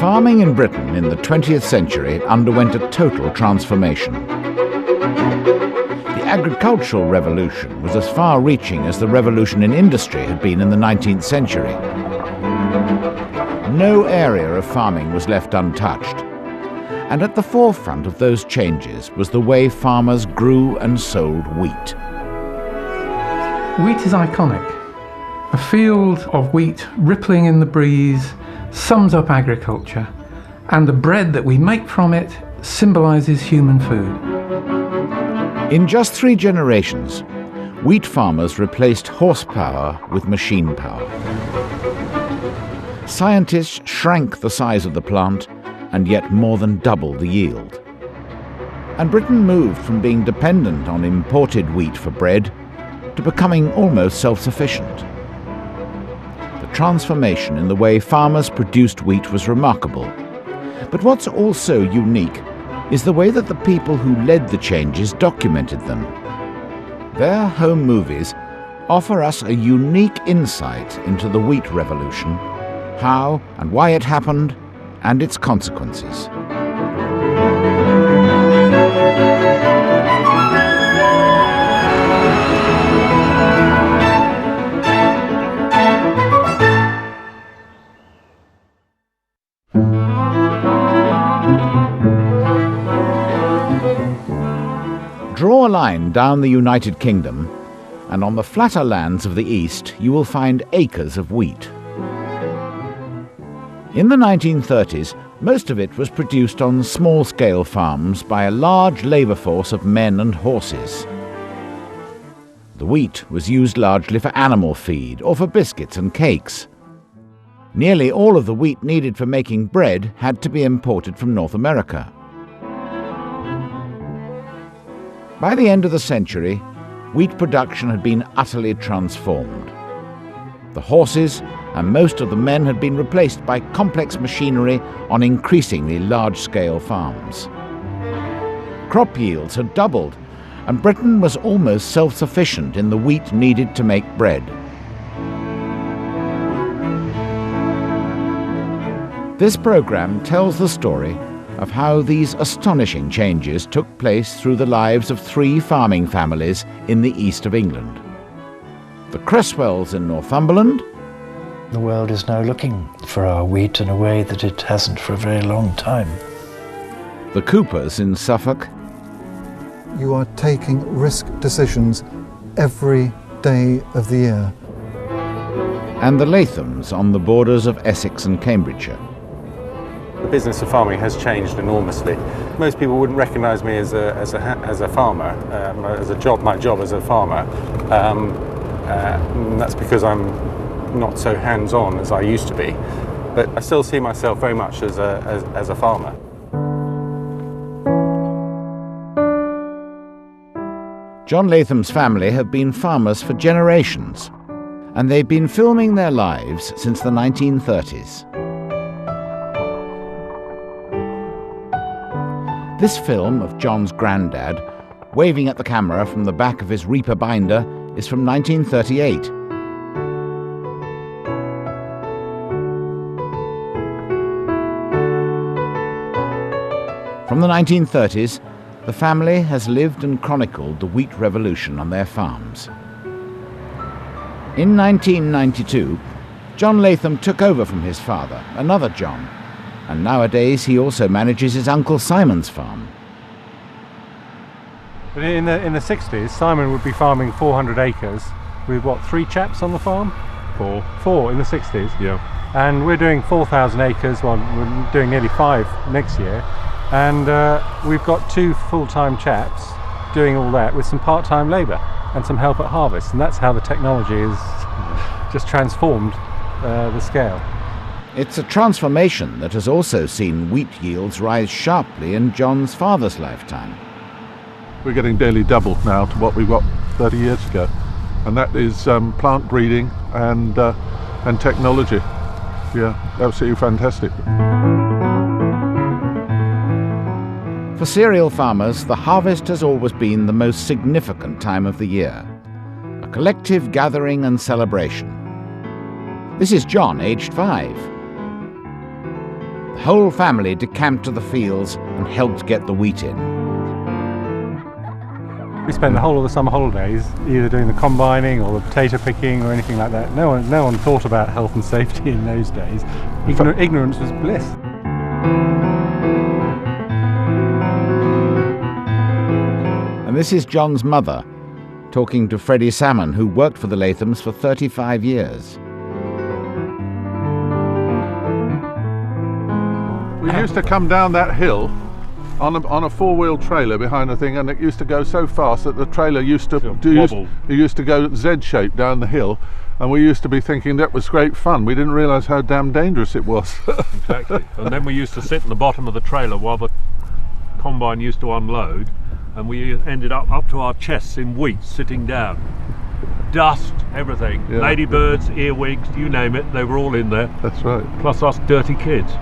Farming in Britain in the 20th century underwent a total transformation. The agricultural revolution was as far-reaching as the revolution in industry had been in the 19th century. No area of farming was left untouched. And at the forefront of those changes was the way farmers grew and sold wheat. Wheat is iconic. A field of wheat rippling in the breeze sums up agriculture, and the bread that we make from it symbolises human food. In just 3 generations, wheat farmers replaced horsepower with machine power. Scientists shrank the size of the plant and yet more than doubled the yield. And Britain moved from being dependent on imported wheat for bread to becoming almost self-sufficient. The transformation in the way farmers produced wheat was remarkable. But what's also unique is the way that the people who led the changes documented them. Their home movies offer us a unique insight into the wheat revolution, how and why it happened, and its consequences. Draw a line down the United Kingdom, and on the flatter lands of the east you will find acres of wheat. In the 1930s, most of it was produced on small-scale farms by a large labour force of men and horses. The wheat was used largely for animal feed or for biscuits and cakes. Nearly all of the wheat needed for making bread had to be imported from North America. By the end of the century, wheat production had been utterly transformed. The horses and most of the men had been replaced by complex machinery on increasingly large-scale farms. Crop yields had doubled, and Britain was almost self-sufficient in the wheat needed to make bread. This programme tells the story of how these astonishing changes took place through the lives of 3 farming families in the east of England. The Cresswells in Northumberland. The world is now looking for our wheat in a way that it hasn't for a very long time. The Coopers in Suffolk. You are taking risk decisions every day of the year. And the Lathams on the borders of Essex and Cambridgeshire. The business of farming has changed enormously. Most people wouldn't recognise me as a farmer, as a job. My job as a farmer. That's because I'm not so hands-on as I used to be. But I still see myself very much as a farmer. John Latham's family have been farmers for generations, and they've been filming their lives since the 1930s. This film of John's granddad, waving at the camera from the back of his reaper binder, is from 1938. From the 1930s, the family has lived and chronicled the wheat revolution on their farms. In 1992, John Latham took over from his father, another John, and nowadays he also manages his Uncle Simon's farm. But in the 60s, Simon would be farming 400 acres with, 3 chaps on the farm? 4 in the 60s. Yeah. And we're doing 4,000 acres, we're doing nearly 5 next year. And we've got 2 full-time chaps doing all that with some part-time labour and some help at harvest. And that's how the technology has just transformed the scale. It's a transformation that has also seen wheat yields rise sharply in John's father's lifetime. We're getting nearly double now to what we got 30 years ago, and that is plant breeding and technology. Yeah, absolutely fantastic. For cereal farmers, the harvest has always been the most significant time of the year, a collective gathering and celebration. This is John, aged 5. The whole family decamped to the fields and helped get the wheat in. We spent the whole of the summer holidays either doing the combining or the potato picking or anything like that. No one thought about health and safety in those days. Ignorance was bliss. And this is John's mother, talking to Freddie Salmon, who worked for the Lathams for 35 years. We used to come down that hill on a four-wheel trailer behind the thing, and it used to go so fast that the trailer used to go Z-shaped down the hill, and we used to be thinking that was great fun. We didn't realise how damn dangerous it was. Exactly. And then we used to sit in the bottom of the trailer while the combine used to unload, and we ended up to our chests in wheat, sitting down. Dust, everything. Yeah. Ladybirds, earwigs, you name it, they were all in there. That's right. Plus us dirty kids.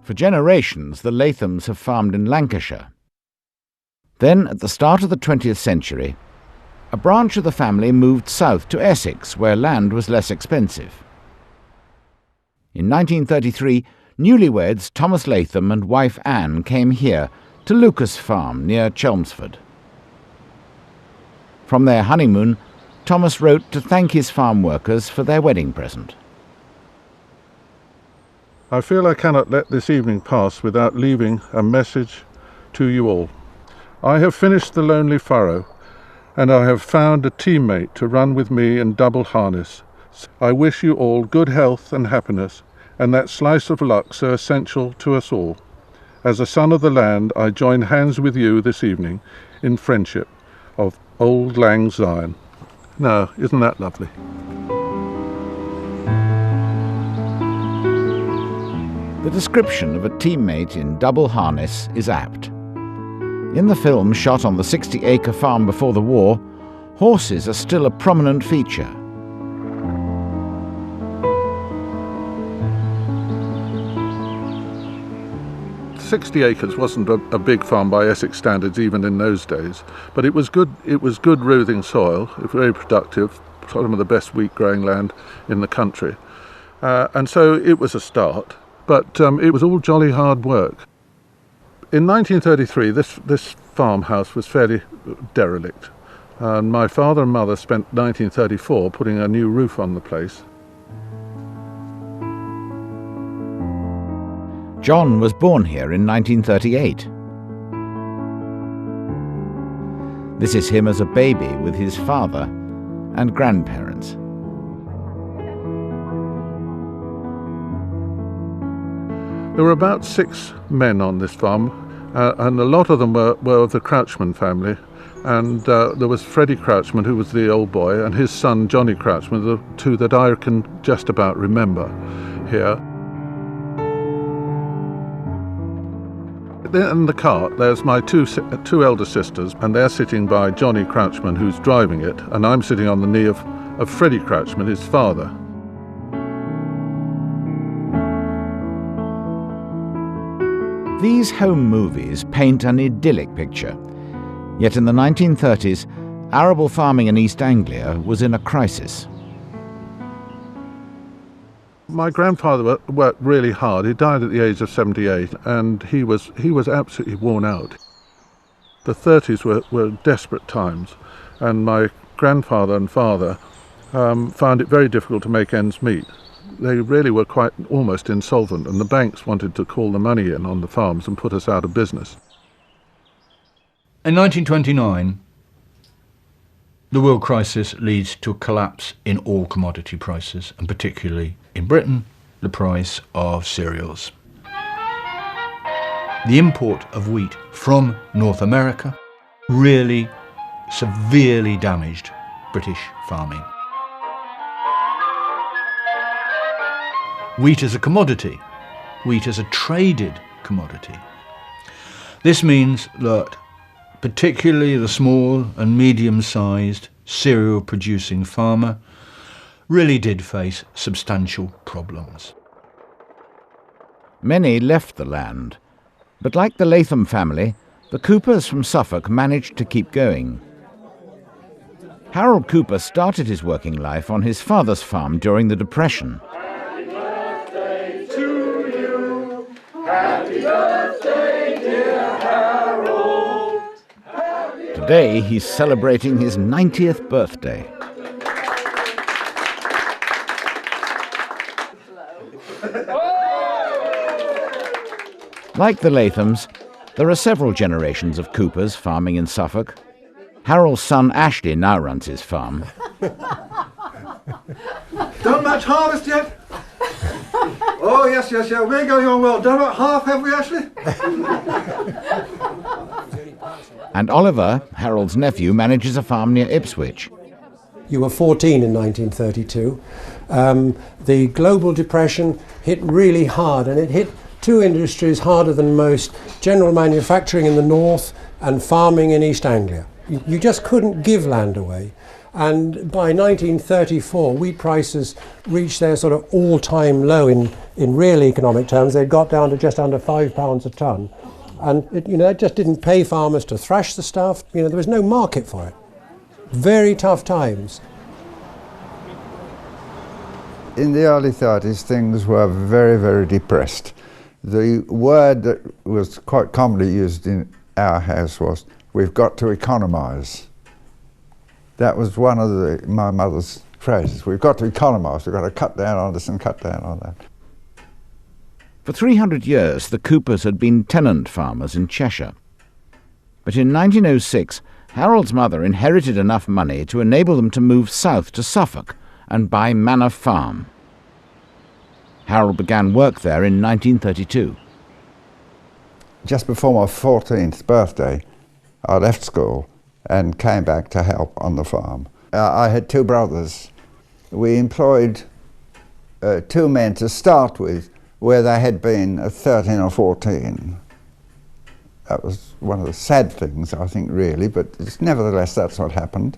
For generations, the Lathams have farmed in Lancashire. Then, at the start of the 20th century, a branch of the family moved south to Essex, where land was less expensive. In 1933, newlyweds Thomas Latham and wife Anne came here to Lucas Farm near Chelmsford. From their honeymoon, Thomas wrote to thank his farm workers for their wedding present. I feel I cannot let this evening pass without leaving a message to you all. I have finished the lonely furrow, and I have found a teammate to run with me in double harness. I wish you all good health and happiness, and that slice of luck so essential to us all. As a son of the land, I join hands with you this evening in friendship of Old Lang Syne. Now, isn't that lovely? The description of a teammate in double harness is apt. In the film shot on the 60-acre farm before the war, horses are still a prominent feature. "60 acres wasn't a big farm by Essex standards even in those days, but it was good roothing soil, very productive, some of the best wheat growing land in the country, and so it was a start. But it was all jolly hard work. In 1933, this farmhouse was fairly derelict, and my father and mother spent 1934 putting a new roof on the place. John was born here in 1938. This is him as a baby with his father and grandparents. There were about 6 men on this farm, and a lot of them were of the Crouchman family. And there was Freddie Crouchman, who was the old boy, and his son Johnny Crouchman, the two that I can just about remember here. In the cart, there's my two elder sisters, and they're sitting by Johnny Crouchman, who's driving it, and I'm sitting on the knee of Freddie Crouchman, his father. These home movies paint an idyllic picture. Yet in the 1930s, arable farming in East Anglia was in a crisis. My grandfather worked really hard. He died at the age of 78, and he was absolutely worn out. The 30s were desperate times, and my grandfather and father found it very difficult to make ends meet. They really were quite almost insolvent, and the banks wanted to call the money in on the farms and put us out of business. In 1929, the world crisis leads to a collapse in all commodity prices, and particularly in Britain, the price of cereals. The import of wheat from North America really severely damaged British farming. Wheat as a commodity, wheat as a traded commodity. This means that particularly the small and medium-sized cereal-producing farmer really did face substantial problems. Many left the land, but like the Latham family, the Coopers from Suffolk managed to keep going. Harold Cooper started his working life on his father's farm during the Depression. Happy birthday to you. Happy birthday, dear Harold. Today he's celebrating his 90th birthday. Like the Lathams, there are several generations of Coopers farming in Suffolk. Harold's son Ashley now runs his farm. Done much harvest yet? Oh, yes, we're going on well. Done about half, have we, Ashley? And Oliver, Harold's nephew, manages a farm near Ipswich. You were 14 in 1932. The global depression hit really hard, and it hit two industries harder than most: general manufacturing in the north and farming in East Anglia. You just couldn't give land away. And by 1934, wheat prices reached their sort of all-time low in real economic terms. They'd got down to just under £5 a tonne. And it just didn't pay farmers to thrash the stuff. There was no market for it. Very tough times. In the early 30s, things were very, very depressed. The word that was quite commonly used in our house was, "We've got to economise." That was one of my mother's phrases. We've got to economise, we've got to cut down on this and cut down on that. For 300 years, the Coopers had been tenant farmers in Cheshire. But in 1906, Harold's mother inherited enough money to enable them to move south to Suffolk and buy Manor Farm. Harold began work there in 1932. Just before my 14th birthday, I left school and came back to help on the farm. I had two brothers. We employed two men to start with, where they had been 13 or 14. That was one of the sad things, I think, really, but nevertheless that's what happened.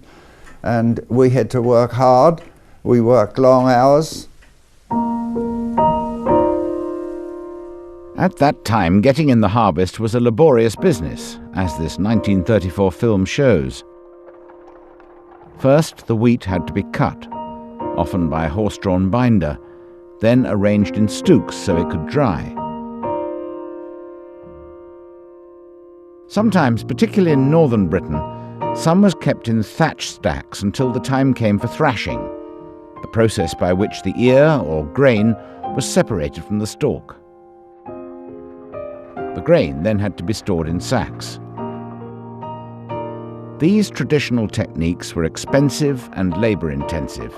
And we had to work hard. We worked long hours. At that time, getting in the harvest was a laborious business, as this 1934 film shows. First, the wheat had to be cut, often by a horse-drawn binder, then arranged in stooks so it could dry. Sometimes, particularly in northern Britain, some was kept in thatch stacks until the time came for thrashing, the process by which the ear, or grain, was separated from the stalk. The grain then had to be stored in sacks. These traditional techniques were expensive and labour-intensive.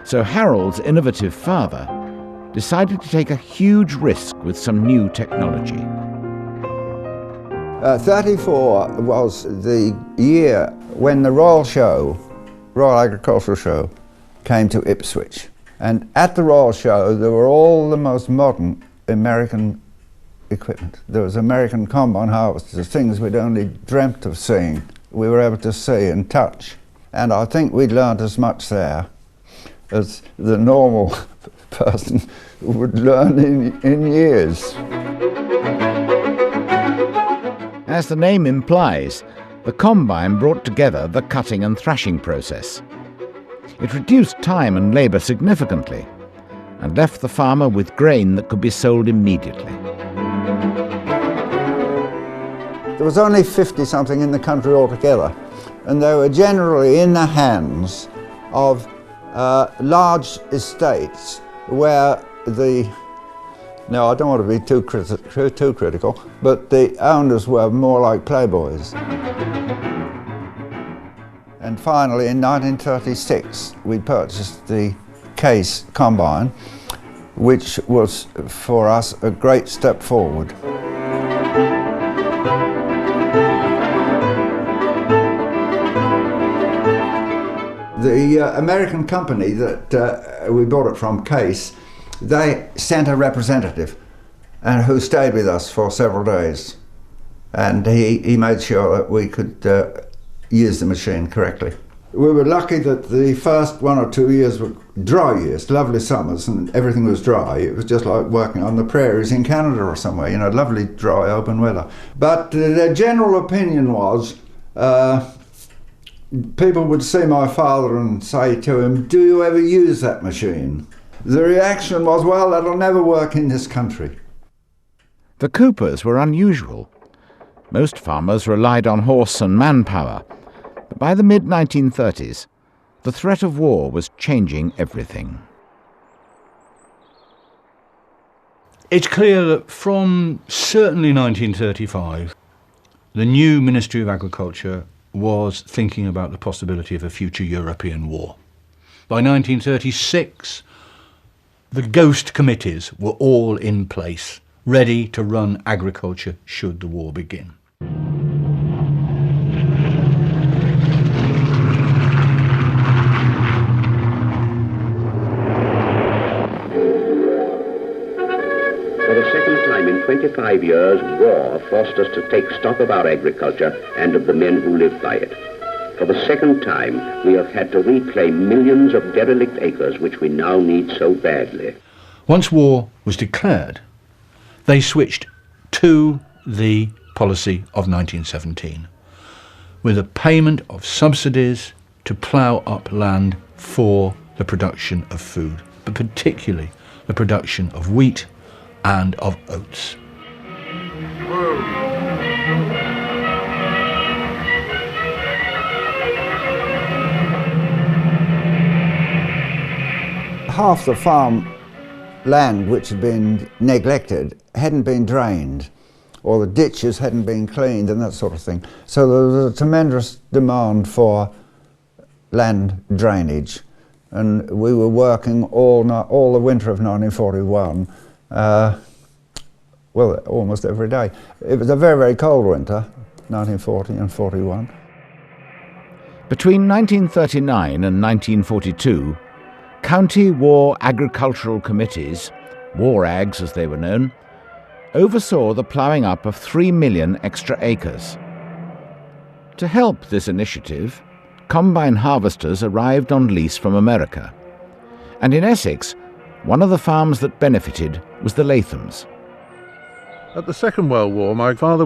So Harold's innovative father decided to take a huge risk with some new technology. 34 was the year when the Royal Agricultural Show, came to Ipswich. And at the Royal Show, there were all the most modern American equipment. There was American combine harvesters, things we'd only dreamt of seeing. We were able to see and touch. And I think we'd learned as much there as the normal person would learn in years. As the name implies, the combine brought together the cutting and thrashing process. It reduced time and labour significantly and left the farmer with grain that could be sold immediately. There was only 50-something in the country altogether, and they were generally in the hands of large estates where I don't want to be too critical, but the owners were more like playboys. And finally, in 1936, we purchased the Case combine, which was for us a great step forward. The American company that we bought it from, Case, they sent a representative who stayed with us for several days, and he made sure that we could use the machine correctly. We were lucky that the first 1 or 2 years were dry years, lovely summers, and everything was dry. It was just like working on the prairies in Canada or somewhere, you know, lovely, dry, open weather. But the general opinion was, people would see my father and say to him, "Do you ever use that machine?" The reaction was, "Well, that'll never work in this country." The Coopers were unusual. Most farmers relied on horse and manpower, but by the mid-1930s, the threat of war was changing everything. It's clear that from certainly 1935, the new Ministry of Agriculture was thinking about the possibility of a future European war. By 1936, the ghost committees were all in place, ready to run agriculture should the war begin. For the second time in 25 years, war forced us to take stock of our agriculture and of the men who lived by it. For the second time, we have had to reclaim millions of derelict acres which we now need so badly. Once war was declared, they switched to the policy of 1917, with a payment of subsidies to plough up land for the production of food, but particularly the production of wheat and of oats. Half the farm land which had been neglected hadn't been drained, or the ditches hadn't been cleaned and that sort of thing. So there was a tremendous demand for land drainage, and we were working all the winter of 1941, well, almost every day. It was a very, very cold winter, 1940 and 41. Between 1939 and 1942, county war agricultural committees, war ags as they were known, oversaw the ploughing up of 3 million extra acres. To help this initiative, combine harvesters arrived on lease from America. And in Essex, one of the farms that benefited was the Lathams. At the Second World War, my father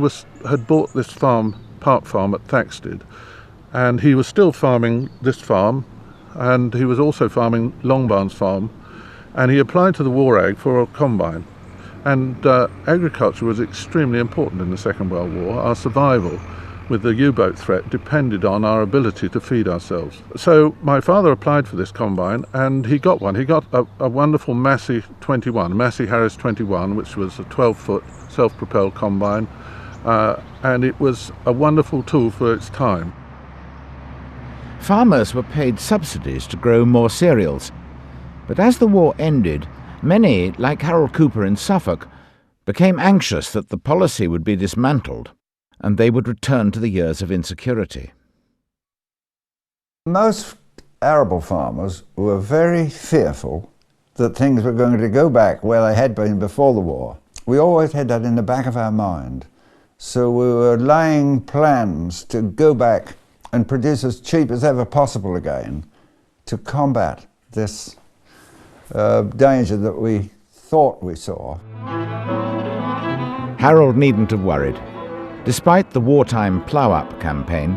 had bought this farm, Park Farm at Thaxted, and he was still farming this farm, and he was also farming Longbarns Farm, and he applied to the War Ag for a combine. And agriculture was extremely important in the Second World War. Our survival with the U-boat threat depended on our ability to feed ourselves. So my father applied for this combine, and he got one. He got a wonderful Massey 21, Massey Harris 21, which was a 12-foot self-propelled combine, and it was a wonderful tool for its time. Farmers were paid subsidies to grow more cereals, but as the war ended, many, like Harold Cooper in Suffolk, became anxious that the policy would be dismantled and they would return to the years of insecurity. Most arable farmers were very fearful that things were going to go back where they had been before the war. We always had that in the back of our mind. So we were laying plans to go back and produce as cheap as ever possible again to combat this danger that we thought we saw. Harold needn't have worried. Despite the wartime plough-up campaign,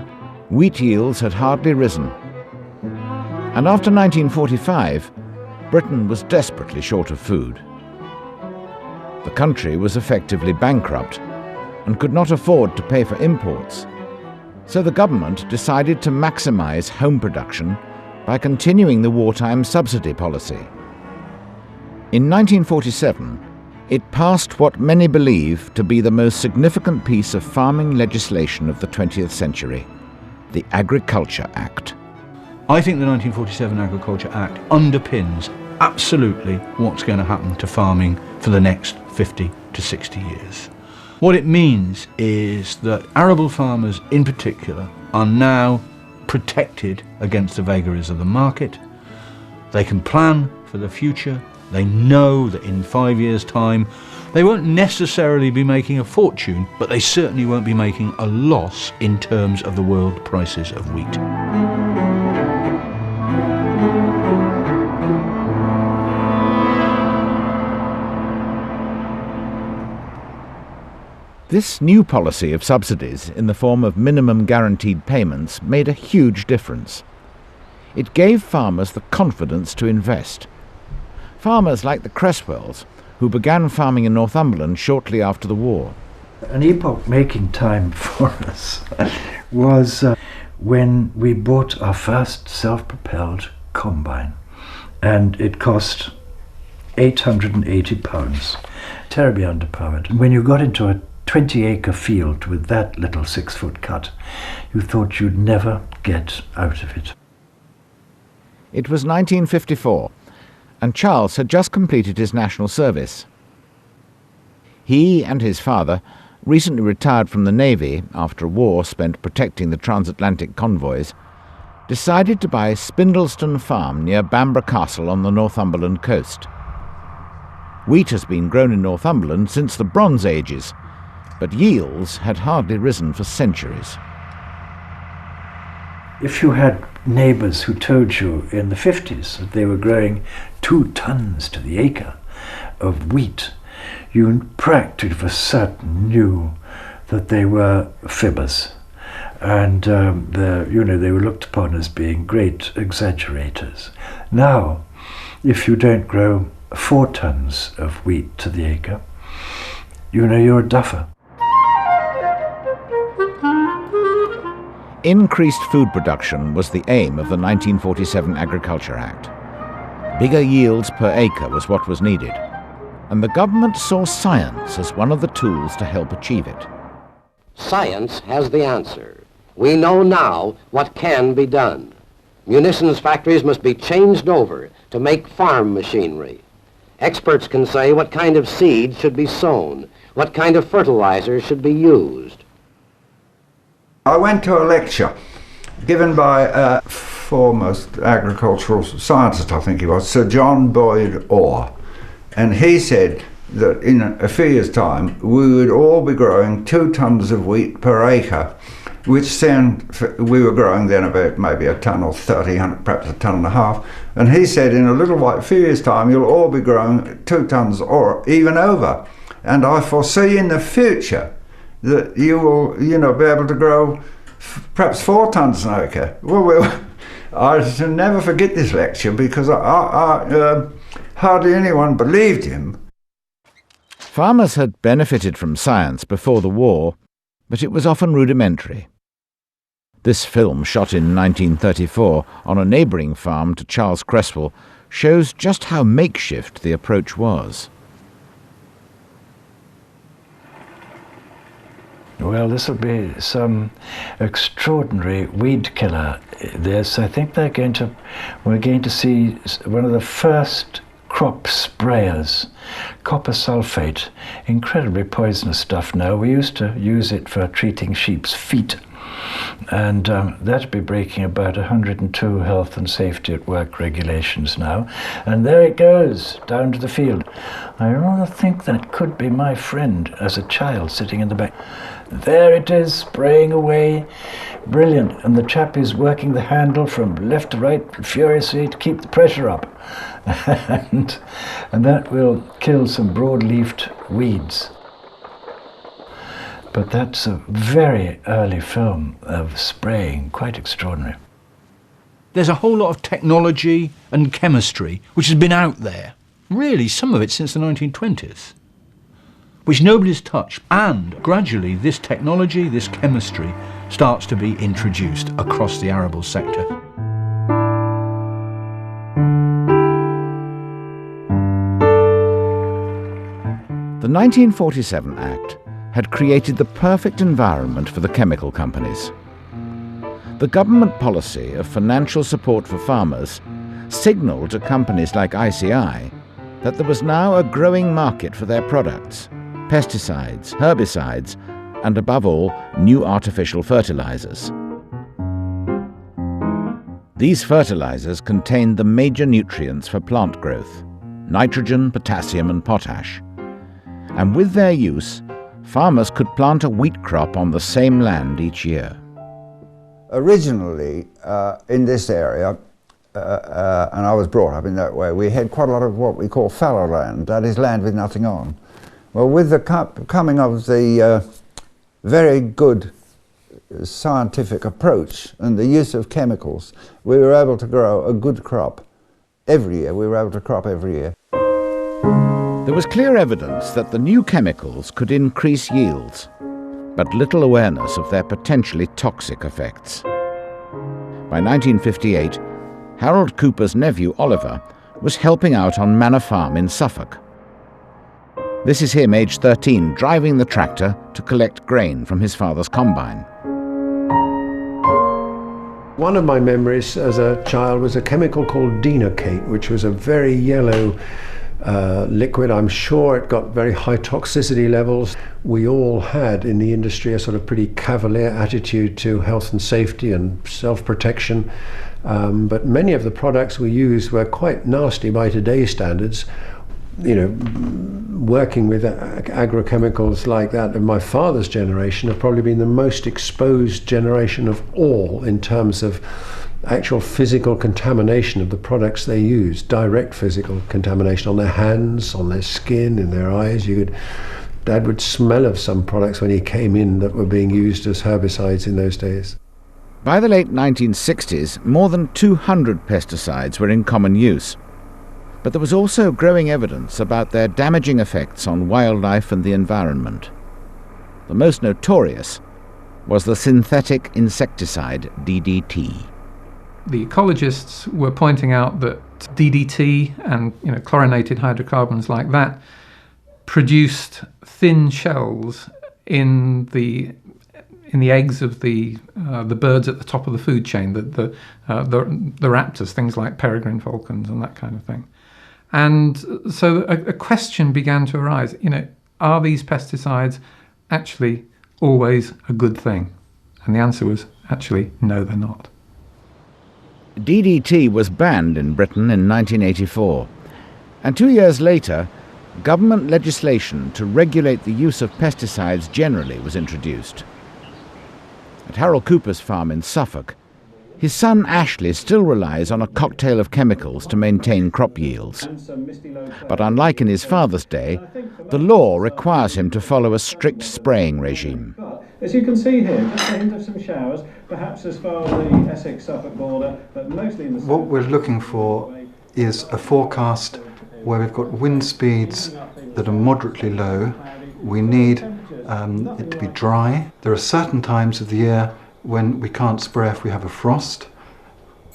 wheat yields had hardly risen. And after 1945, Britain was desperately short of food. The country was effectively bankrupt and could not afford to pay for imports. So the government decided to maximise home production by continuing the wartime subsidy policy. In 1947, it passed what many believe to be the most significant piece of farming legislation of the 20th century, the Agriculture Act. I think the 1947 Agriculture Act underpins absolutely what's going to happen to farming for the next 50 to 60 years. What it means is that arable farmers in particular are now protected against the vagaries of the market. They can plan for the future. They know that in 5 years' time they won't necessarily be making a fortune, but they certainly won't be making a loss in terms of the world prices of wheat. This new policy of subsidies in the form of minimum guaranteed payments made a huge difference. It gave farmers the confidence to invest. Farmers like the Cresswells, who began farming in Northumberland shortly after the war. An epoch-making time for us was when we bought our first self-propelled combine, and it cost £880, terribly underpowered. When you got into a 20-acre field with that little 6-foot cut, you thought you'd never get out of it. It was 1954, and Charles had just completed his national service. He and his father, recently retired from the Navy after a war spent protecting the transatlantic convoys, decided to buy Spindleston Farm near Bamborough Castle on the Northumberland coast. Wheat has been grown in Northumberland since the Bronze Ages, but yields had hardly risen for centuries. If you had neighbours who told you in the 50s that they were growing 2 tons to the acre of wheat, you practically for certain knew that they were fibbers, and they were looked upon as being great exaggerators. Now, if you don't grow 4 tons of wheat to the acre, you're a duffer. Increased food production was the aim of the 1947 Agriculture Act. Bigger yields per acre was what was needed, and the government saw science as one of the tools to help achieve it. Science has the answer. We know now what can be done. Munitions factories must be changed over to make farm machinery. Experts can say what kind of seed should be sown, what kind of fertilizer should be used. I went to a lecture given by a foremost agricultural scientist, I think he was, Sir John Boyd Orr, and he said that in a few years' time we would all be growing 2 tons of wheat per acre, which we were growing then about maybe a ton or 30, perhaps a ton and a half, and he said in a little while, few years' time you'll all be growing 2 tons or even over, and I foresee in the future that you will, be able to grow perhaps 4 tons an acre. Well, I shall never forget this lecture because hardly anyone believed him. Farmers had benefited from science before the war, but it was often rudimentary. This film, shot in 1934 on a neighbouring farm to Charles Cresswell, shows just how makeshift the approach was. Well, this will be some extraordinary weed killer. This, I think we're going to see one of the first crop sprayers, copper sulfate, incredibly poisonous stuff now. We used to use it for treating sheep's feet, and that'll be breaking about 102 health and safety at work regulations now. And there it goes, down to the field. I rather think that it could be my friend as a child sitting in the back. There it is, spraying away. Brilliant. And the chap is working the handle from left to right furiously to keep the pressure up. and that will kill some broad-leafed weeds. But that's a very early film of spraying, quite extraordinary. There's a whole lot of technology and chemistry which has been out there, really some of it since the 1920s, which nobody's touched. And gradually this technology, this chemistry, starts to be introduced across the arable sector. The 1947 Act had created the perfect environment for the chemical companies. The government policy of financial support for farmers signalled to companies like ICI that there was now a growing market for their products: pesticides, herbicides, and above all, new artificial fertilizers. These fertilizers contained the major nutrients for plant growth: nitrogen, potassium, and potash. And with their use, farmers could plant a wheat crop on the same land each year. Originally, in this area, and I was brought up in that way, we had quite a lot of what we call fallow land, that is land with nothing on. Well, with the coming of the very good scientific approach and the use of chemicals, we were able to grow a good crop every year. We were able to crop every year. There was clear evidence that the new chemicals could increase yields, but little awareness of their potentially toxic effects. By 1958, Harold Cooper's nephew Oliver was helping out on Manor Farm in Suffolk. This is him, aged 13, driving the tractor to collect grain from his father's combine. One of my memories as a child was a chemical called dinocate, which was a very yellow liquid. I'm sure it got very high toxicity levels. We all had in the industry a sort of pretty cavalier attitude to health and safety and self-protection, but many of the products we used were quite nasty by today's standards. You know, working with agrochemicals like that of my father's generation have probably been the most exposed generation of all in terms of actual physical contamination of the products they use, direct physical contamination on their hands, on their skin, in their eyes. Dad would smell of some products when he came in that were being used as herbicides in those days. By the late 1960s, more than 200 pesticides were in common use. But there was also growing evidence about their damaging effects on wildlife and the environment. The most notorious was the synthetic insecticide DDT. The ecologists were pointing out that DDT and chlorinated hydrocarbons like that produced thin shells in the eggs of the birds at the top of the food chain, the raptors, things like peregrine falcons and that kind of thing. And so a question began to arise, are these pesticides actually always a good thing? And the answer was actually, no, they're not. DDT was banned in Britain in 1984, and 2 years later, government legislation to regulate the use of pesticides generally was introduced. At Harold Cooper's farm in Suffolk, his son Ashley still relies on a cocktail of chemicals to maintain crop yields. But unlike in his father's day, the law requires him to follow a strict spraying regime. As you can see here, just a hint of some showers, perhaps as far as the Essex-Suffolk border, but mostly in the south. What we're looking for is a forecast where we've got wind speeds that are moderately low. We need it to be dry. There are certain times of the year when we can't spray if we have a frost,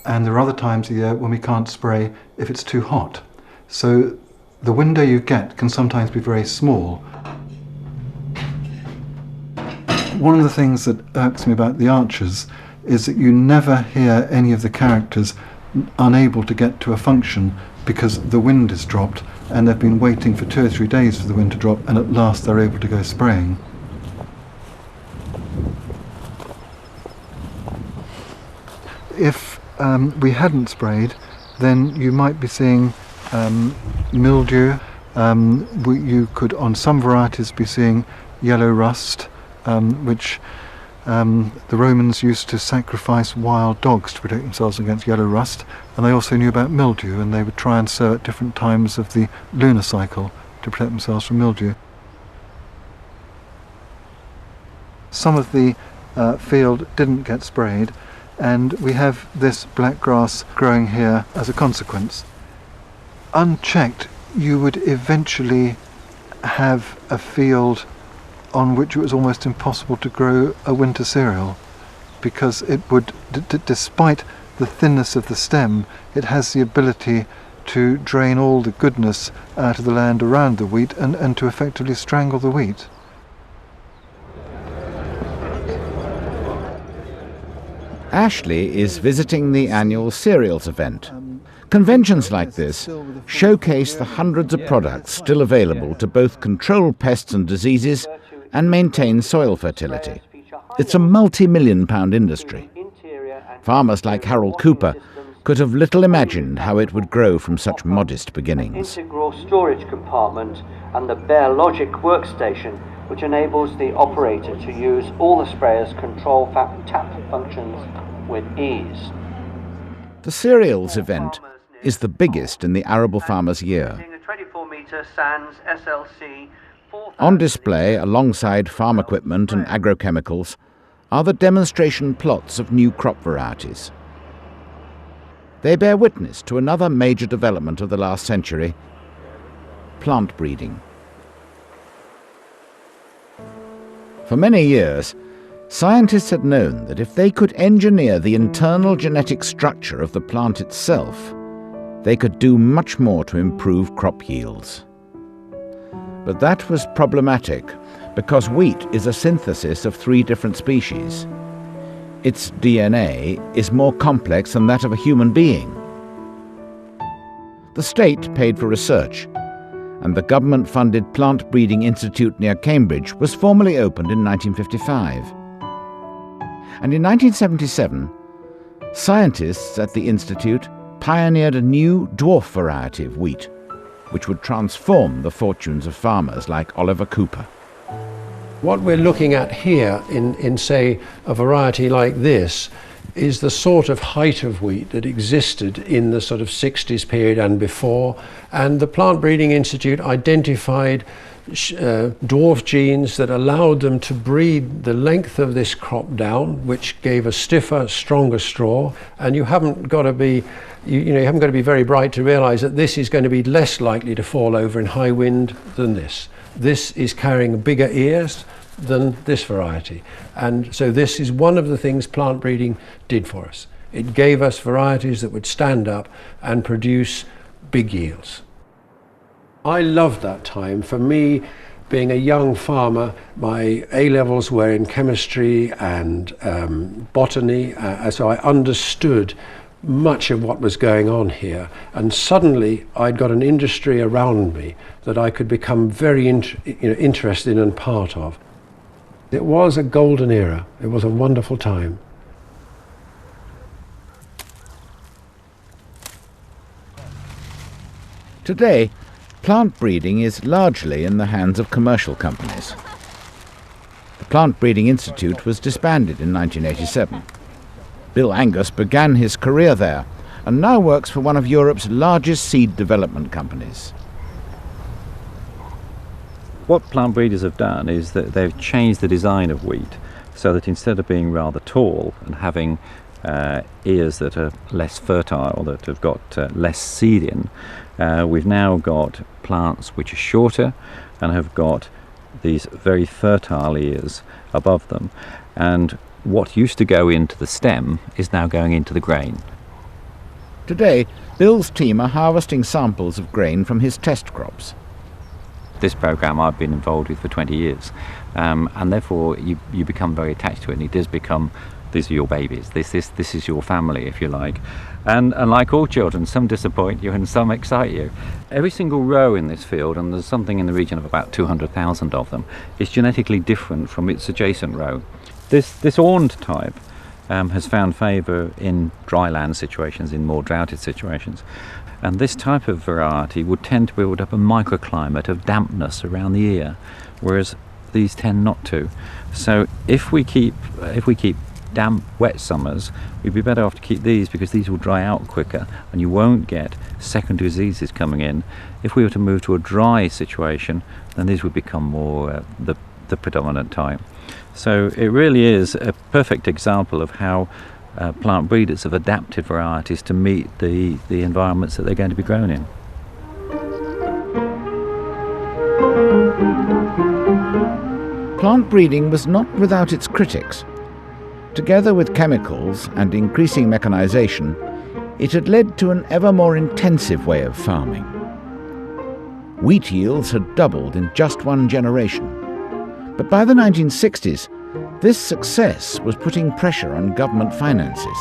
and there are other times of the year when we can't spray if it's too hot. So the window you get can sometimes be very small. One of the things that irks me about the Archers is that you never hear any of the characters unable to get to a function because the wind has dropped and they've been waiting for 2 or 3 days for the wind to drop, and at last they're able to go spraying. If we hadn't sprayed, then you might be seeing mildew. You could, on some varieties, be seeing yellow rust, which the Romans used to sacrifice wild dogs to protect themselves against yellow rust, and they also knew about mildew, and they would try and sow at different times of the lunar cycle to protect themselves from mildew. Some of the field didn't get sprayed, and we have this black grass growing here as a consequence. Unchecked, you would eventually have a field on which it was almost impossible to grow a winter cereal, because it would, despite the thinness of the stem, it has the ability to drain all the goodness out of the land around the wheat and to effectively strangle the wheat. Ashley is visiting the annual cereals event. Conventions like this showcase the hundreds of products still available to both control pests and diseases and maintain soil fertility. It's a multi-million-pound industry. Farmers like Harold Cooper could have little imagined how it would grow from such modest beginnings. Integral storage compartment and the Bear Logic workstation, which enables the operator to use all the sprayer's control tap functions with ease. The cereals event is the biggest in the arable farmer's year. A 24-metre SANS SLC On display, alongside farm equipment and agrochemicals, are the demonstration plots of new crop varieties. They bear witness to another major development of the last century: plant breeding. For many years, scientists had known that if they could engineer the internal genetic structure of the plant itself, they could do much more to improve crop yields. But that was problematic because wheat is a synthesis of 3 different species. Its DNA is more complex than that of a human being. The state paid for research, and the government-funded Plant Breeding Institute near Cambridge was formally opened in 1955. And in 1977, scientists at the institute pioneered a new dwarf variety of wheat, which would transform the fortunes of farmers like Oliver Cooper. What we're looking at here in say, a variety like this is the sort of height of wheat that existed in the sort of 60s period and before, and the Plant Breeding Institute identified dwarf genes that allowed them to breed the length of this crop down, which gave a stiffer, stronger straw. And you haven't got to be you haven't got to be very bright to realize that this is going to be less likely to fall over in high wind than this. This is carrying bigger ears than this variety. And so this is one of the things plant breeding did for us. It gave us varieties that would stand up and produce big yields. I loved that time. For me, being a young farmer, my A-levels were in chemistry and botany, so I understood much of what was going on here, and suddenly I'd got an industry around me that I could become very interested in and part of. It was a golden era. It was a wonderful time. Today, plant breeding is largely in the hands of commercial companies. The Plant Breeding Institute was disbanded in 1987. Bill Angus began his career there and now works for one of Europe's largest seed development companies. What plant breeders have done is that they've changed the design of wheat so that instead of being rather tall and having ears that are less fertile, that have got less seed in, we've now got plants which are shorter and have got these very fertile ears above them, and what used to go into the stem is now going into the grain. Today, Bill's team are harvesting samples of grain from his test crops. This program I've been involved with for 20 years, and therefore you become very attached to it, and it does become, these are your babies, this is your family, if you like. And like all children, some disappoint you and some excite you. Every single row in this field, and there's something in the region of about 200,000 of them, is genetically different from its adjacent row. This orned type has found favour in dry land situations, in more droughted situations. And this type of variety would tend to build up a microclimate of dampness around the ear, whereas these tend not to. So if we keep damp, wet summers, we'd be better off to keep these, because these will dry out quicker and you won't get secondary diseases coming in. If we were to move to a dry situation, then these would become more the predominant type. So it really is a perfect example of how plant breeders have adapted varieties to meet the environments that they're going to be grown in. Plant breeding was not without its critics. Together with chemicals and increasing mechanization, it had led to an ever more intensive way of farming. Wheat yields had doubled in just one generation. But by the 1960s, this success was putting pressure on government finances.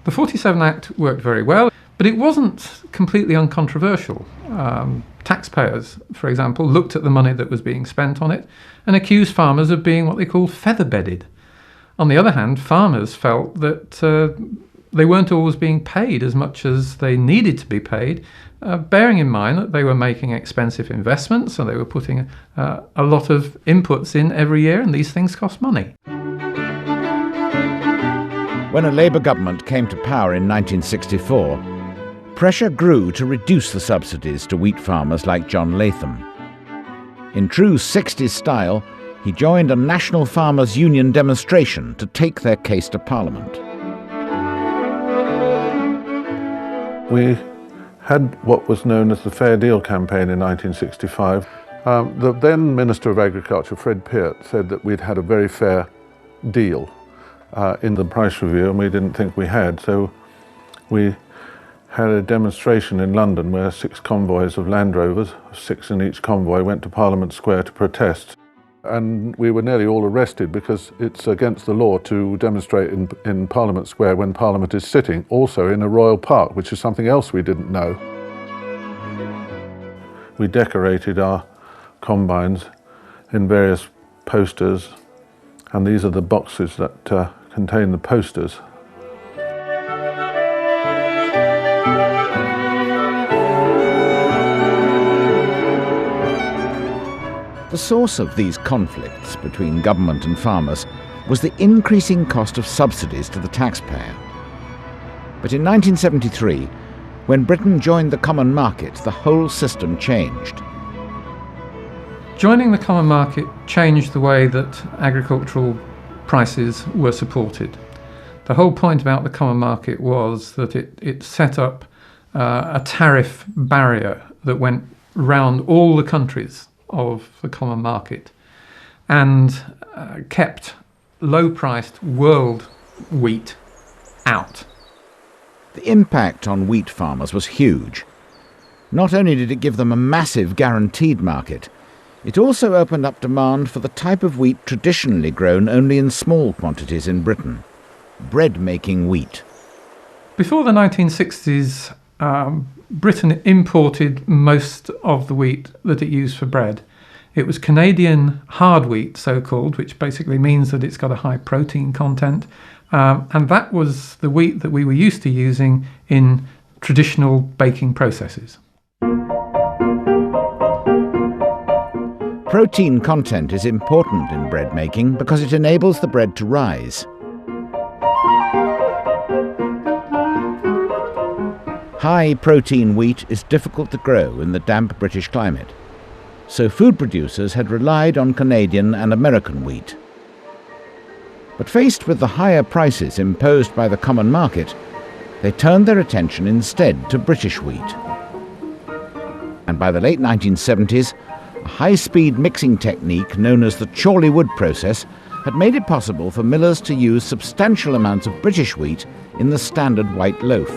The 47 Act worked very well, but it wasn't completely uncontroversial. Taxpayers, for example, looked at the money that was being spent on it and accused farmers of being what they called feather-bedded. On the other hand, farmers felt that they weren't always being paid as much as they needed to be paid, bearing in mind that they were making expensive investments and they were putting a lot of inputs in every year, and these things cost money. When a Labour government came to power in 1964, pressure grew to reduce the subsidies to wheat farmers like John Latham. In true 60s style, he joined a National Farmers' Union demonstration to take their case to Parliament. We had what was known as the Fair Deal campaign in 1965. The then Minister of Agriculture, Fred Peart, said that we'd had a very fair deal in the price review, and we didn't think we had. So we had a demonstration in London where 6 convoys of Land Rovers, 6 in each convoy, went to Parliament Square to protest. And we were nearly all arrested because it's against the law to demonstrate in Parliament Square when Parliament is sitting, also in a royal park, which is something else we didn't know. We decorated our combines in various posters, and these are the boxes that contain the posters. The source of these conflicts between government and farmers was the increasing cost of subsidies to the taxpayer. But in 1973, when Britain joined the common market, the whole system changed. Joining the common market changed the way that agricultural prices were supported. The whole point about the common market was that it set up a tariff barrier that went round all the countries of the common market and kept low-priced world wheat out. The impact on wheat farmers was huge. Not only did it give them a massive guaranteed market, it also opened up demand for the type of wheat traditionally grown only in small quantities in Britain: bread-making wheat. Before the 1960s, Britain imported most of the wheat that it used for bread. It was Canadian hard wheat, so-called, which basically means that it's got a high protein content, and that was the wheat that we were used to using in traditional baking processes. Protein content is important in bread making because it enables the bread to rise. High protein wheat is difficult to grow in the damp British climate, so food producers had relied on Canadian and American wheat. But faced with the higher prices imposed by the common market, they turned their attention instead to British wheat. And by the late 1970s, a high-speed mixing technique known as the Chorley-Wood process had made it possible for millers to use substantial amounts of British wheat in the standard white loaf.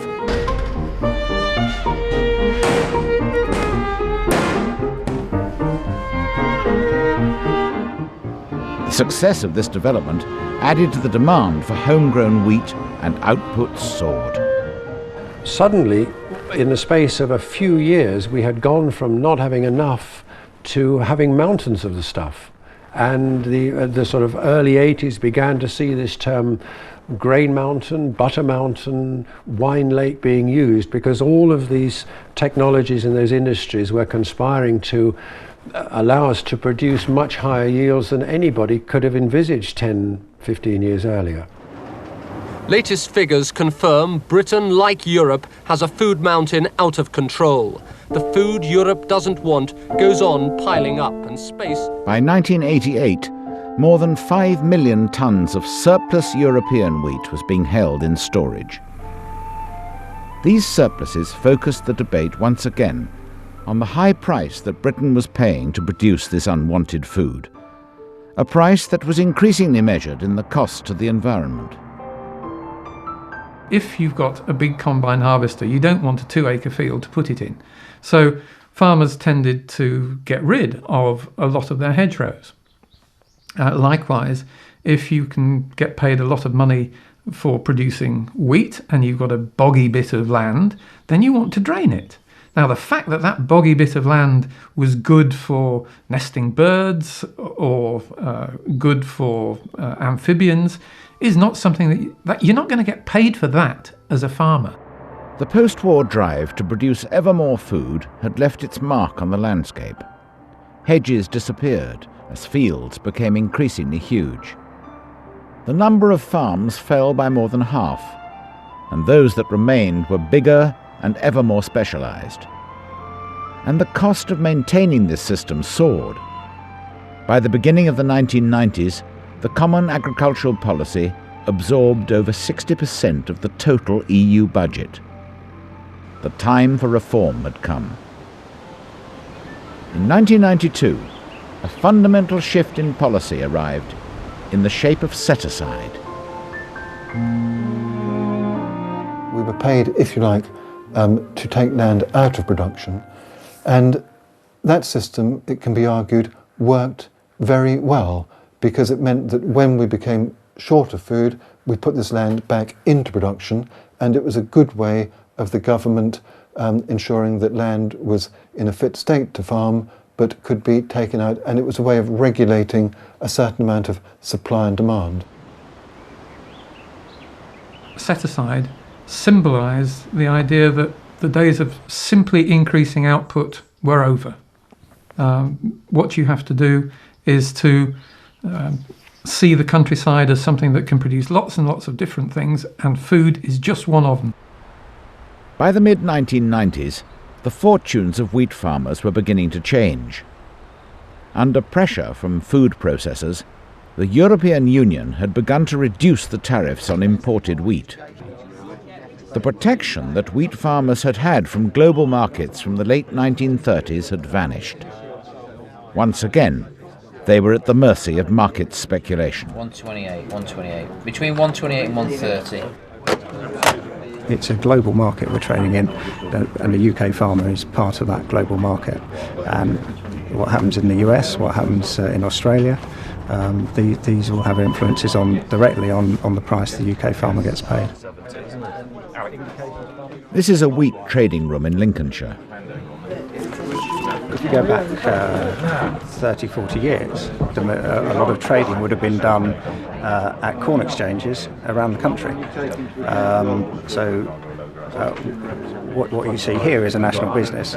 The success of this development added to the demand for homegrown wheat, and output soared. Suddenly, in the space of a few years, we had gone from not having enough to having mountains of the stuff. And the sort of early 80s began to see this term grain mountain, butter mountain, wine lake being used, because all of these technologies in those industries were conspiring to allow us to produce much higher yields than anybody could have envisaged 10, 15 years earlier. Latest figures confirm Britain, like Europe, has a food mountain out of control. The food Europe doesn't want goes on piling up, and space... By 1988, more than 5 million tons of surplus European wheat was being held in storage. These surpluses focused the debate once again on the high price that Britain was paying to produce this unwanted food, a price that was increasingly measured in the cost to the environment. If you've got a big combine harvester, you don't want a 2-acre field to put it in. So farmers tended to get rid of a lot of their hedgerows. Likewise, if you can get paid a lot of money for producing wheat and you've got a boggy bit of land, then you want to drain it. Now, the fact that that boggy bit of land was good for nesting birds or good for amphibians is not something that you're not going to get paid for that as a farmer. The post-war drive to produce ever more food had left its mark on the landscape. Hedges disappeared as fields became increasingly huge. The number of farms fell by more than half, and those that remained were bigger and ever more specialized. And the cost of maintaining this system soared, By the beginning of the 1990s, the Common Agricultural Policy absorbed over 60% of the total EU budget. The time for reform had come. In 1992, a fundamental shift in policy arrived in the shape of set-aside. We were paid, if you like, to take land out of production, and that system, it can be argued, worked very well, because it meant that when we became short of food, we put this land back into production, and it was a good way of the government ensuring that land was in a fit state to farm, but could be taken out, and it was a way of regulating a certain amount of supply and demand. Set-aside symbolised the idea that the days of simply increasing output were over. What you have to do is to see the countryside as something that can produce lots and lots of different things, and food is just one of them. By the mid-1990s, the fortunes of wheat farmers were beginning to change. Under pressure from food processors, the European Union had begun to reduce the tariffs on imported wheat. The protection that wheat farmers had had from global markets from the late 1930s had vanished. Once again, they were at the mercy of market speculation. 128. Between 128 and 130. It's a global market we're trading in, and the UK farmer is part of that global market. And what happens in the US, what happens in Australia, these all have influences directly on the price the UK farmer gets paid. This is a wheat trading room in Lincolnshire. If you go back 30, 40 years, a lot of trading would have been done at corn exchanges around the country. What you see here is a national business.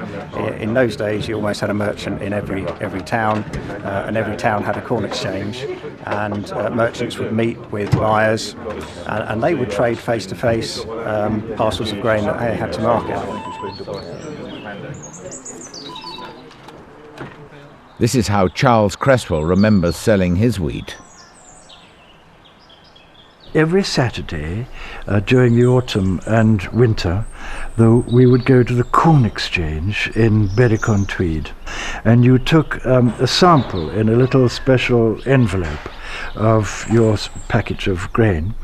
In those days, you almost had a merchant in every town, and every town had a corn exchange, and merchants would meet with buyers, and they would trade face-to-face parcels of grain that they had to market. This is how Charles Cresswell remembers selling his wheat. Every Saturday during the autumn and winter, we would go to the corn exchange in Berwick-on-Tweed, and you took a sample in a little special envelope of your package of grain,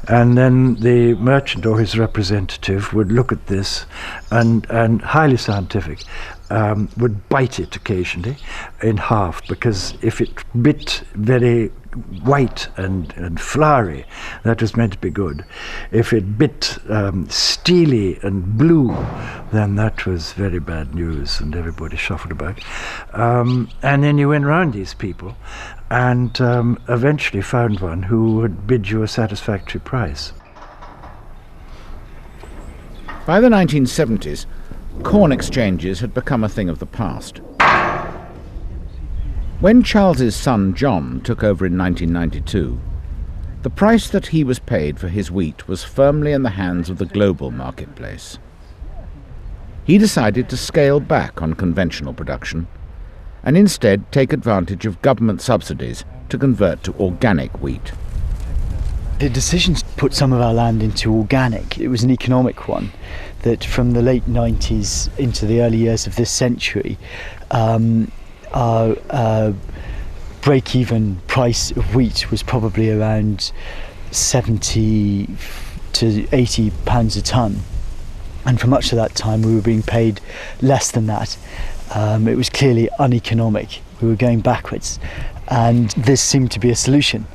and then the merchant or his representative would look at this and highly scientific, would bite it occasionally in half, because if it bit very white and flowery, that was meant to be good. If it bit steely and blue, then that was very bad news, and everybody shuffled about. And then you went round these people and eventually found one who would bid you a satisfactory price. By the 1970s, corn exchanges had become a thing of the past. When Charles's son John took over in 1992, the price that he was paid for his wheat was firmly in the hands of the global marketplace. He decided to scale back on conventional production and instead take advantage of government subsidies to convert to organic wheat. The decision to put some of our land into organic, it was an economic one, that from the late 90s into the early years of this century, our break-even price of wheat was probably around 70 to 80 pounds a tonne, and for much of that time we were being paid less than that. It was clearly uneconomic. We were going backwards, and this seemed to be a solution.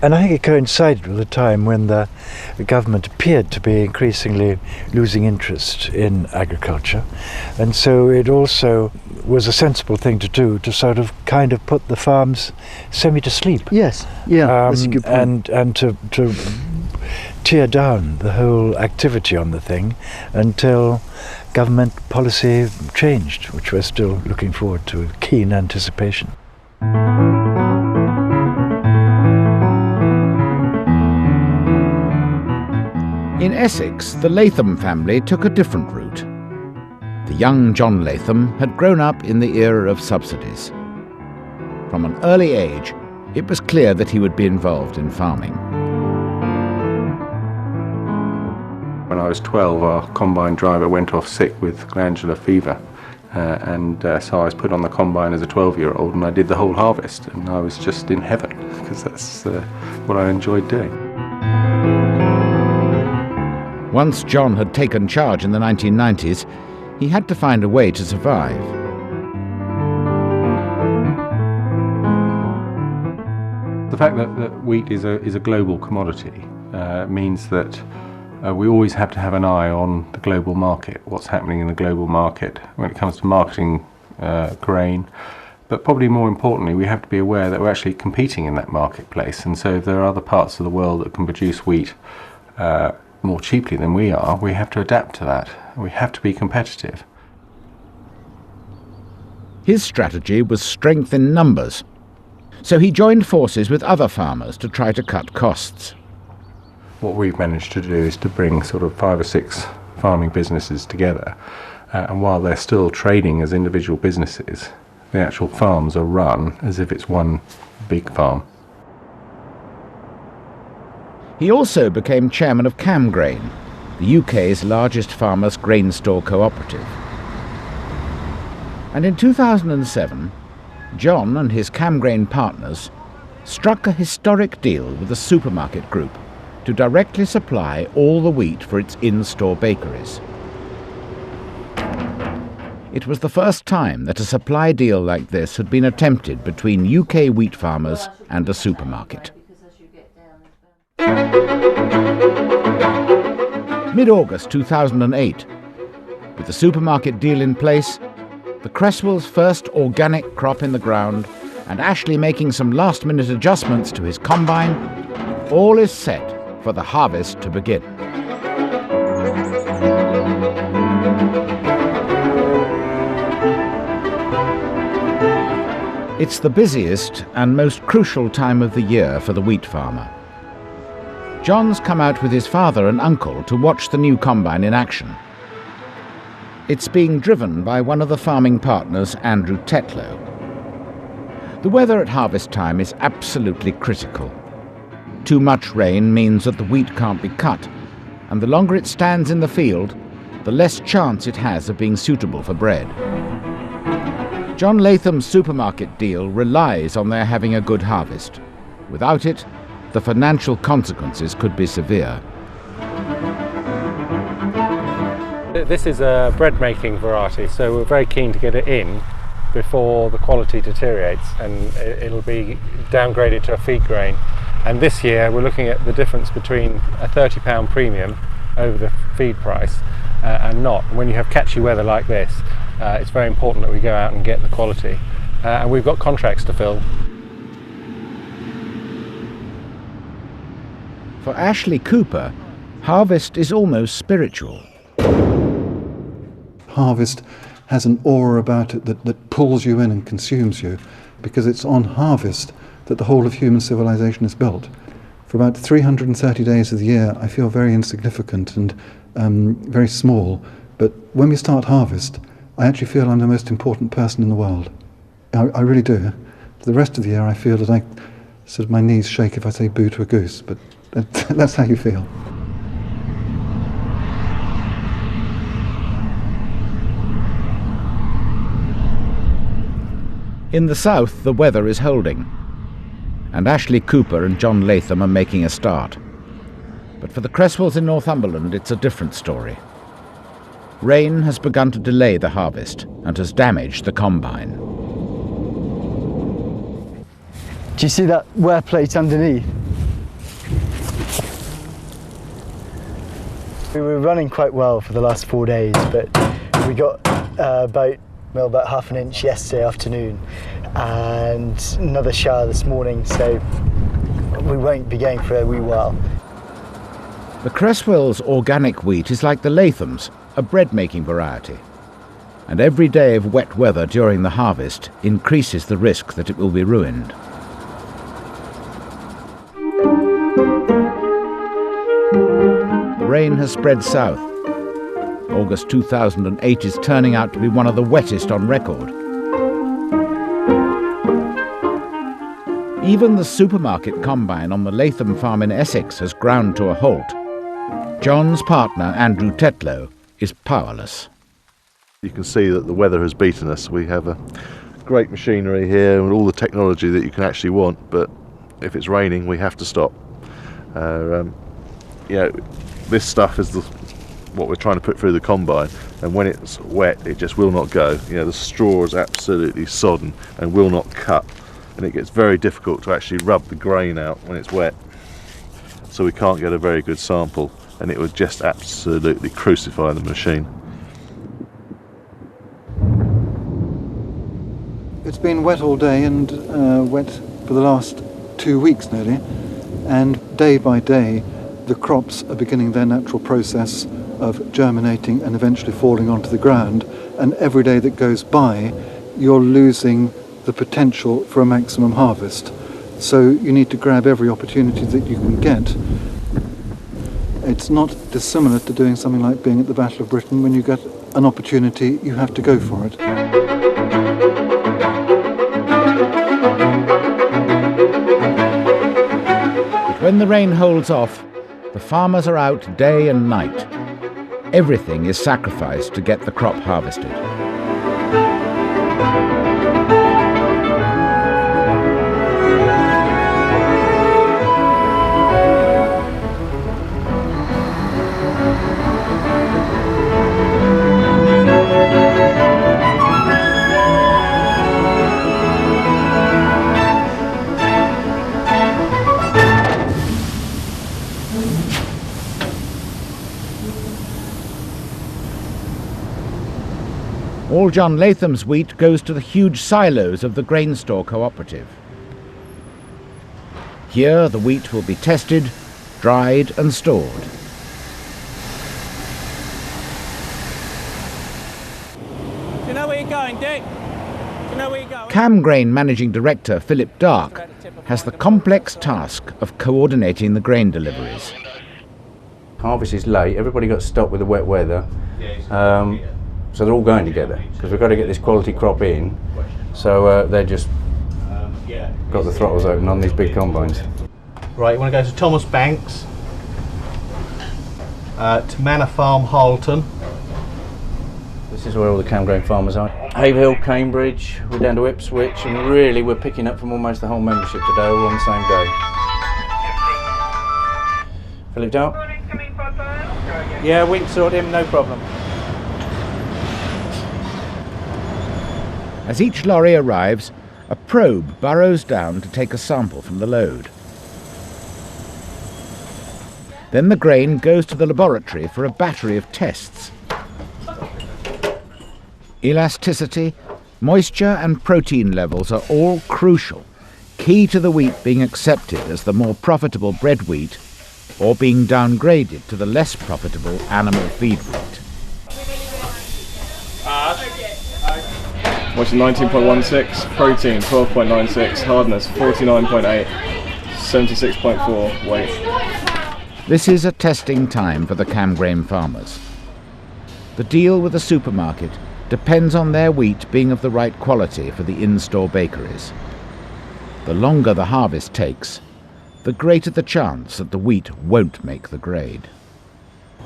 And I think it coincided with a time when the government appeared to be increasingly losing interest in agriculture, and so it also was a sensible thing to do, to sort of kind of put the farms semi to sleep. Yes, yeah, that's a good point. And to tear down the whole activity on the thing until government policy changed, which we're still looking forward to with keen anticipation. In Essex, the Latham family took a different route. The young John Latham had grown up in the era of subsidies. From an early age, it was clear that he would be involved in farming. When I was 12, our combine driver went off sick with glandular fever. So I was put on the combine as a 12-year-old, and I did the whole harvest, and I was just in heaven, because that's what I enjoyed doing. Once John had taken charge in the 1990s, he had to find a way to survive. The fact that wheat is a global commodity means that we always have to have an eye on the global market, what's happening in the global market when it comes to marketing grain. But probably more importantly, we have to be aware that we're actually competing in that marketplace. And so if there are other parts of the world that can produce wheat more cheaply than we are, we have to adapt to that. We have to be competitive. His strategy was strength in numbers. So he joined forces with other farmers to try to cut costs. What we've managed to do is to bring sort of 5 or 6 farming businesses together, and while they're still trading as individual businesses, the actual farms are run as if it's one big farm. He also became chairman of Camgrain, the UK's largest farmers' grain store cooperative. And in 2007, John and his Camgrain partners struck a historic deal with the supermarket group to directly supply all the wheat for its in-store bakeries. It was the first time that a supply deal like this had been attempted between UK wheat farmers and a supermarket. Mid-August 2008, with the supermarket deal in place, the Cresswell's first organic crop in the ground, and Ashley making some last-minute adjustments to his combine, all is set for the harvest to begin. It's the busiest and most crucial time of the year for the wheat farmer. John's come out with his father and uncle to watch the new combine in action. It's being driven by one of the farming partners, Andrew Tetlow. The weather at harvest time is absolutely critical. Too much rain means that the wheat can't be cut, and the longer it stands in the field, the less chance it has of being suitable for bread. John Latham's supermarket deal relies on their having a good harvest. Without it, the financial consequences could be severe. This is a bread making variety, so we're very keen to get it in before the quality deteriorates, and it'll be downgraded to a feed grain. And this year we're looking at the difference between a £30 premium over the feed price and not. When you have catchy weather like this, it's very important that we go out and get the quality. And we've got contracts to fill. For Ashley Cooper, harvest is almost spiritual. Harvest has an aura about it that pulls you in and consumes you, because it's on harvest that the whole of human civilization is built. For about 330 days of the year, I feel very insignificant and very small, but when we start harvest, I actually feel I'm the most important person in the world. I really do. For the rest of the year, I feel that sort of my knees shake if I say boo to a goose, but that's how you feel. In the south, the weather is holding, and Ashley Cooper and John Latham are making a start. But for the Cresswells in Northumberland, it's a different story. Rain has begun to delay the harvest and has damaged the combine. Do you see that wear plate underneath? We were running quite well for the last 4 days, but we got about half an inch yesterday afternoon and another shower this morning, so we won't be going for a wee while. The Cresswell's organic wheat is like the Latham's, a bread-making variety, and every day of wet weather during the harvest increases the risk that it will be ruined. The rain has spread south. August 2008 is turning out to be one of the wettest on record. Even the supermarket combine on the Latham farm in Essex has ground to a halt. John's partner, Andrew Tetlow, is powerless. You can see that the weather has beaten us. We have a great machinery here and all the technology that you can actually want, but if it's raining we have to stop. This stuff is what we're trying to put through the combine, and when it's wet it just will not go. The straw is absolutely sodden and will not cut, and it gets very difficult to actually rub the grain out when it's wet, so we can't get a very good sample, and it would just absolutely crucify the machine. It's been wet all day and wet for the last 2 weeks nearly, and day by day the crops are beginning their natural process of germinating and eventually falling onto the ground, and every day that goes by you're losing the potential for a maximum harvest. So you need to grab every opportunity that you can get. It's not dissimilar to doing something like being at the Battle of Britain. When you get an opportunity you have to go for it. When the rain holds off, the farmers are out day and night. Everything is sacrificed to get the crop harvested. All John Latham's wheat goes to the huge silos of the grain store cooperative. Here the wheat will be tested, dried and stored. Do you know where you're going, Dick? Do you know where you're going? Camgrain Managing Director Philip Dark has the complex task of coordinating the grain deliveries. Harvest is late, everybody got stopped with the wet weather. So they're all going together because we've got to get this quality crop in. So they're just got the throttles open on these big combines. Right, you want to go to Thomas Banks, to Manor Farm, Harleton. This is where all the Camgrain farmers are. Haverhill, Cambridge, we're down to Ipswich, and really we're picking up from almost the whole membership today, all on the same day. Philip Dark? Yeah, we can sort him, no problem. As each lorry arrives, a probe burrows down to take a sample from the load. Then the grain goes to the laboratory for a battery of tests. Elasticity, moisture and protein levels are all crucial, key to the wheat being accepted as the more profitable bread wheat or being downgraded to the less profitable animal feed wheat. Moisture 19.16, protein 12.96, hardness 49.8, 76.4 weight. This is a testing time for the Camgrain farmers. The deal with the supermarket depends on their wheat being of the right quality for the in-store bakeries. The longer the harvest takes, the greater the chance that the wheat won't make the grade.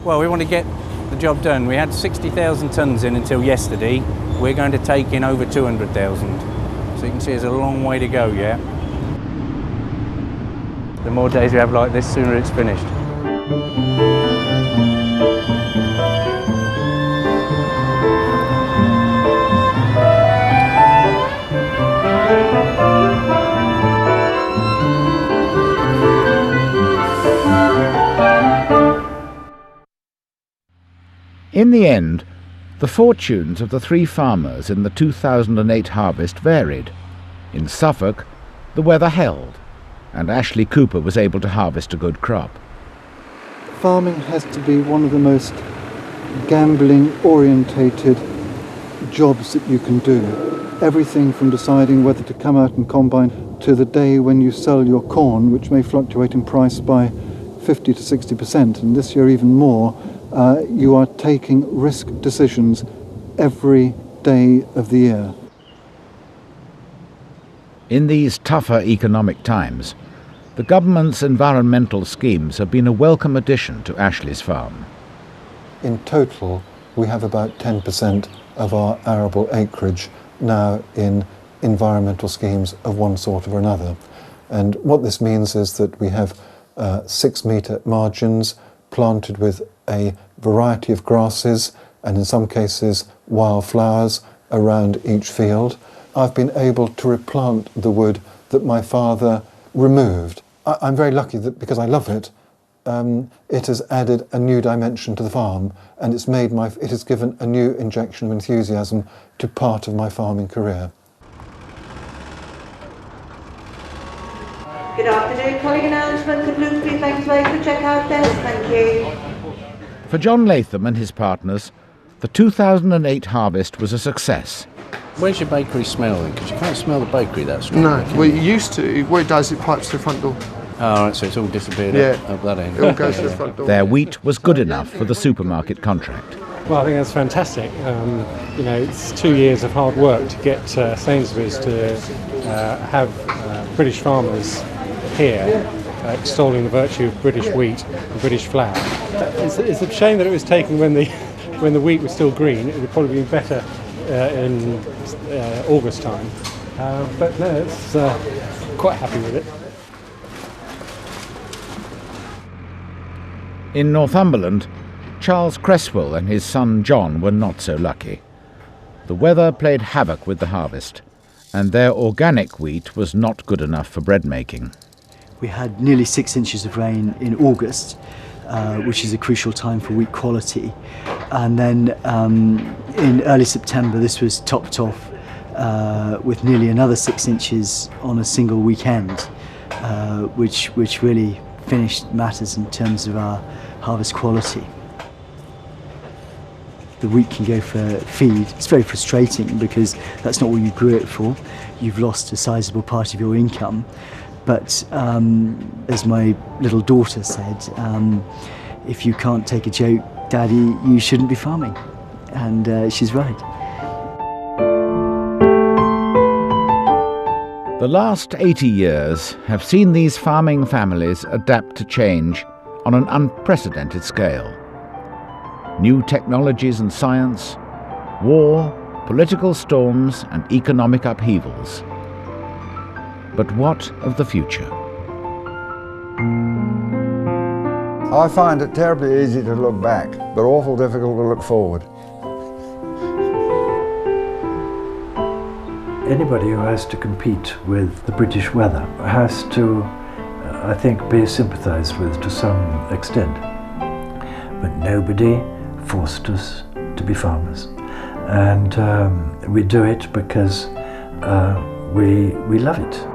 Well, we want to get the job done. We had 60,000 tonnes in until yesterday. We're going to take in over 200,000. So you can see there's a long way to go yet. The more days we have like this, sooner it's finished. In the end, the fortunes of the three farmers in the 2008 harvest varied. In Suffolk, the weather held, and Ashley Cooper was able to harvest a good crop. Farming has to be one of the most gambling-orientated jobs that you can do. Everything from deciding whether to come out and combine to the day when you sell your corn, which may fluctuate in price by 50 to 60%, and this year even more. You are taking risk decisions every day of the year. In these tougher economic times, the government's environmental schemes have been a welcome addition to Ashley's farm. In total, we have about 10% of our arable acreage now in environmental schemes of one sort or another. And what this means is that we have 6-metre margins planted with a variety of grasses and in some cases wildflowers around each field. I've been able to replant the wood that my father removed. I'm very lucky that because I love it, it has added a new dimension to the farm, and it has given a new injection of enthusiasm to part of my farming career. Good afternoon, colleague announcement. The blue please make its way to the checkout desk. Thank you. For John Latham and his partners, the 2008 harvest was a success. Where's your bakery smelling? Because you can't smell the bakery that strong. No, well, you used to. What it does, it pipes to the front door. Oh, right, so it's all disappeared up that end. It all goes to the front door. Their wheat was good enough for the supermarket contract. Well, I think that's fantastic. You know, it's 2 years of hard work to get Sainsbury's to have British farmers here extolling the virtue of British wheat and British flour. It's a shame that it was taken when the wheat was still green. It would probably be better in August time. But no, it's quite happy with it. In Northumberland, Charles Cresswell and his son John were not so lucky. The weather played havoc with the harvest, and their organic wheat was not good enough for bread making. We had nearly 6 inches of rain in August, which is a crucial time for wheat quality. And then in early September, this was topped off with nearly another 6 inches on a single weekend, which really finished matters in terms of our harvest quality. The wheat can go for feed. It's very frustrating because that's not what you grew it for. You've lost a sizable part of your income. But as my little daughter said, if you can't take a joke, Daddy, you shouldn't be farming. And she's right. The last 80 years have seen these farming families adapt to change on an unprecedented scale. New technologies and science, war, political storms and economic upheavals. But what of the future? I find it terribly easy to look back, but awful difficult to look forward. Anybody who has to compete with the British weather has to, I think, be sympathised with to some extent. But nobody forced us to be farmers. And we do it because we love it.